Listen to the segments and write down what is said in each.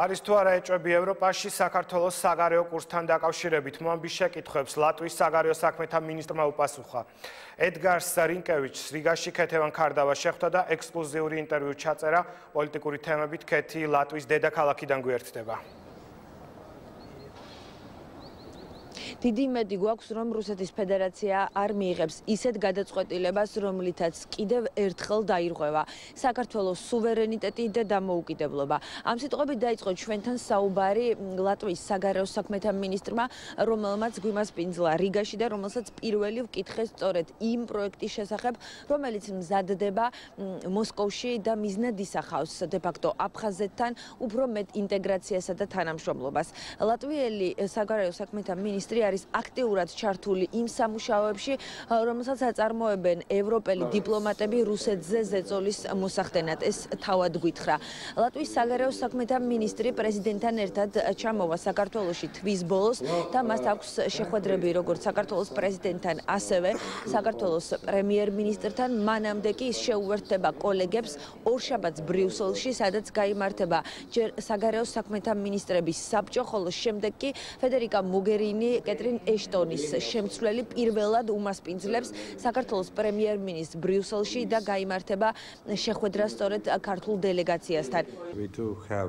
არის თუ არა ეჭვები ევროპაში საქართველოს საგარეო კურსთან დაკავშირებით მომბის შეკითხვებს ლატვიის საგარეო საქმეთა მინისტრმა უპასუხა. ედგარს რინკევიჩს რიგაში ქეთევან ქარდავა შეხვდა და ექსკლუზიური ინტერვიუ ჩაწერა. პოლიტიკური თემებით ქეთი ლატვიის დედაქალაქიდან გვერდდება. დიდი იმედი გვაქვს, რომ რუსეთის ფედერაცია არ მიიღებს ისეთ გადაწყვეტილებას, რომლითაც კიდევ ერთხელ დაირღვევა საქართველოს სუვერენიტეტი და დამოუკიდებლობა. Ამ სიტყვებით დაიწყო ჩვენთან საუბარი ლატვიის საგარეო საქმეთა მინისტრმა, რომელმაც გვიმასპინძლა რიგაში და რომელსაც პირველი ვკითხეს სწორედ იმ პროექტის შესახებ, რომელიც მზადდება მოსკოვში და მიზნად ისახავს დე-ფაქტო აფხაზეთთან უფრო მეტ ინტეგრაციასა და თანამშრომლობას. ლატვიელი საგარეო საქმეთა მინისტრი არის აქტიურად ჩართული იმ სამუშაოებში, რომელსაც აწარმოებენ ევროპელი დიპლომატები რუსეთზე ზეწოლის მოსახდენად. ეს თავად გითხრა. ლატვიის საგარეო საქმეთა მინისტრი პრეზიდენტთან ერთად ჩამოვა საქართველოში თვის ბოლოს და მას აქვს შეხვედრები როგორც საქართველოს პრეზიდენტთან, ასევე საქართველოს პრემიერ-მინისტრთან. მანამდე კი ის შეუერთდება კოლეგებს ორშაბათს ბრიუსელში, სადაც გაიმართება ჯერ საგარეო საქმეთა მინისტრების საბჭო, ხოლო შემდეგ კი ფედერიკა მოგერინი კეტრინ ეშტონის შემცვლელი პირველად უმასპინძლებს საქართველოს პრემიერ-მინისტრს ბრიუსელში და გაიმართება შეხვედრა სწორედ ქართულ დელეგაციასთან.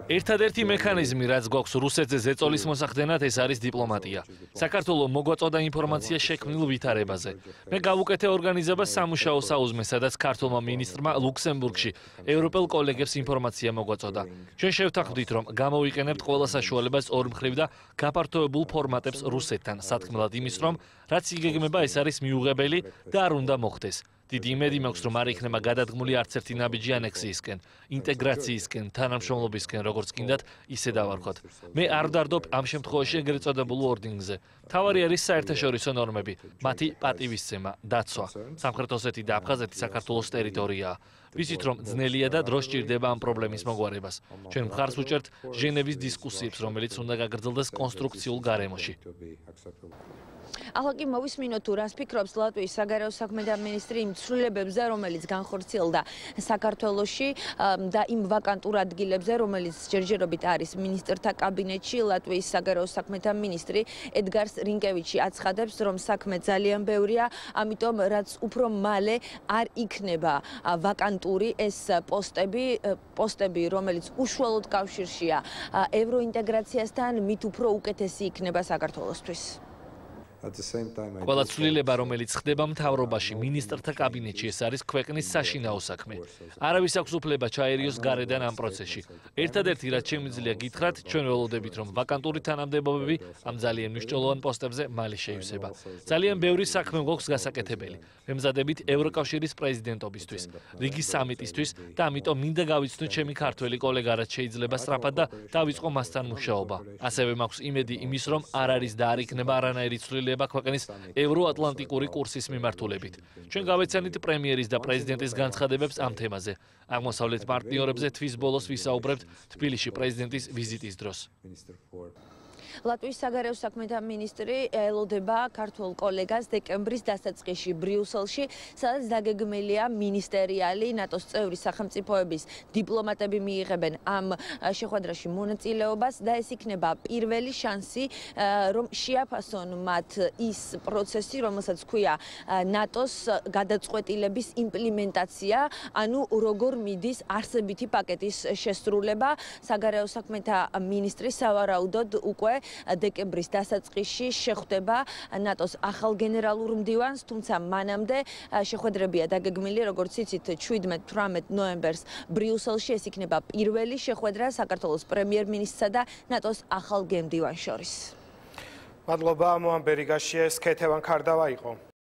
ერთადერთი მექანიზმი, რაც გვაქვს რუსეთზე ზეწოლის მოსახდენად, ეს არის დიპლომატია. საქართველო მოგვაწოდა ინფორმაცია შექმნილ ვითარებაზე. მე გავუკეთე ორგანიზებას სამუშაო საუზმე, სადაც ქართულმა მინისტრმა ლუქსემბურგში ევროპელ კოლეგებს ინფორმაცია მოგვაწოდა. ჩვენ შევთანხმდით, რომ გამოვიყენებთ ყველა საშუალებას ორმხრივ და გაფართოებულ ფორმატებს რუსეთთან, სათქმელად იმის, რომ რაც იგეგმება, ეს არის მიუღებელი და არ უნდა მოხდეს. დიდი იმედი მაქვს, რომ არ იქნება გადადგმული არც ერთი ნაბიჯი ანექსიისკენ, ინტეგრაციისკენ, თანამშრომლობისკენ, როგორც გინდათ, ისე დავარქვათ. მე არ ვდარდობ ამ შემთხვევაში ეგრეთ წოდებულ ორდინგზე. თავარი არის საერთაშორისო ნორმები, მათი პატივისცემა, დაცვა. სამხრეთ ოსეთი და აფხაზეთი საქართველოს ტერიტორიაა. ვიცით, რომ ძნელია და დრო სჭირდება ამ პრობლემის მოგვარებას. ჩვენ მხარს ვუჭერთ ჟენევის დისკუსიებს, რომელიც უნდა გაგრძელდეს კონსტრუქციულ გარემოში. ახლა კი მოვისმინოთ თუ რას ფიქრობს ლატვიის საგარეო საქმეთა მინისტრი იმ ცვლილებებზე, რომელიც განხორციელდა საქართველოში და იმ ვაკანტურ ადგილებზე, რომელიც ჯერჯერობით არის მინისტრთა კაბინეტში. ლატვიის საგარეო საქმეთა მინისტრი ედგარს რინკევიჩი აცხადებს, რომ საქმე ძალიან ბევრია, ამიტომ რაც უფრო მალე არ იქნება ვაკანტური ეს პოსტები, რომელიც უშუალოდ კავშირშია ევროინტეგრაციასთან, მით უფრო უკეთესი იქნება საქართველოსთვის. ყველა ცვლილება, რომელიც ხდება მთავრობაში, მინისტრთა კაბინეტში, ეს არის ქვეყნის საშინაო საქმე. არავის აქვს უფლება ჩაერიოს გარედან ამ პროცესში. ერთადერთი, რაც შემიძლია გითხრათ, ჩვენ ველოდებით, რომ ვაკანტური თანამდებობები ამ ძალიან მნიშვნელოვან პოსტებზე მალე შეივსება. ძალიან ბევრი საქმე გვაქვს გასაკეთებელი. მემზადებით ევროკავშირის პრეზიდენტობისთვის, რიგი სამიტისთვის და ამიტომ მინდა გავიცნო ჩემი ქართველი კოლეგა, რაც შეიძლება სწრაფად და დავიწყო მასთან მუშაობა. ასევე მაქვს იმედი იმის, რომ არ არის და არ იქნება არანაირი ცვლილება ქვეყნის ევროატლანტიკური კურსის მიმართულებით. ჩვენ გავეცანით პრემიერის და პრეზიდენტის განცხადებებს ამ თემაზე. აღმოსავლეთ პარტნიორებზე თვის ბოლოს ვისაუბრებთ თბილისში პრეზიდენტის ვიზიტის დროს. ლატვიის საგარეო საქმეთა მინისტრი ელოდება ქართულ კოლეგას დეკემბრის დასაწყისში ბრიუსელში, სადაც დაგეგმილია მინისტერიალი ნატოს წევრი სახელმწიფოების დიპლომატები მიიღებენ ამ შეხვედრაში მონაწილეობას და ეს იქნება პირველი შანსი, რომ შეაფასონ მათ ის პროცესი, რომელსაც ქვია ნატოს გადაწყვეტილების იმპლემენტაცია, ანუ როგორ მიდის არსებითი პაკეტის შესრულება. საგარეო საქმეთა მინისტრი სავარაუდოდ უკვე დეკემბრის დასაწყისში შეხვდება ნატოს ახალ გენერალურ მდივანს, თუმცა მანამდე შეხვედრებია დაგეგმილი, როგორც იცით, 17-18 ნოემბერს ბრიუსელში. ეს იქნება პირველი შეხვედრა საქართველოს პრემიერ-მინისტრსა და ნატოს ახალ გენდივანს შორის. მადლობა, მოამბე რიგაში ეს ქეთევან ქარდავა იყო.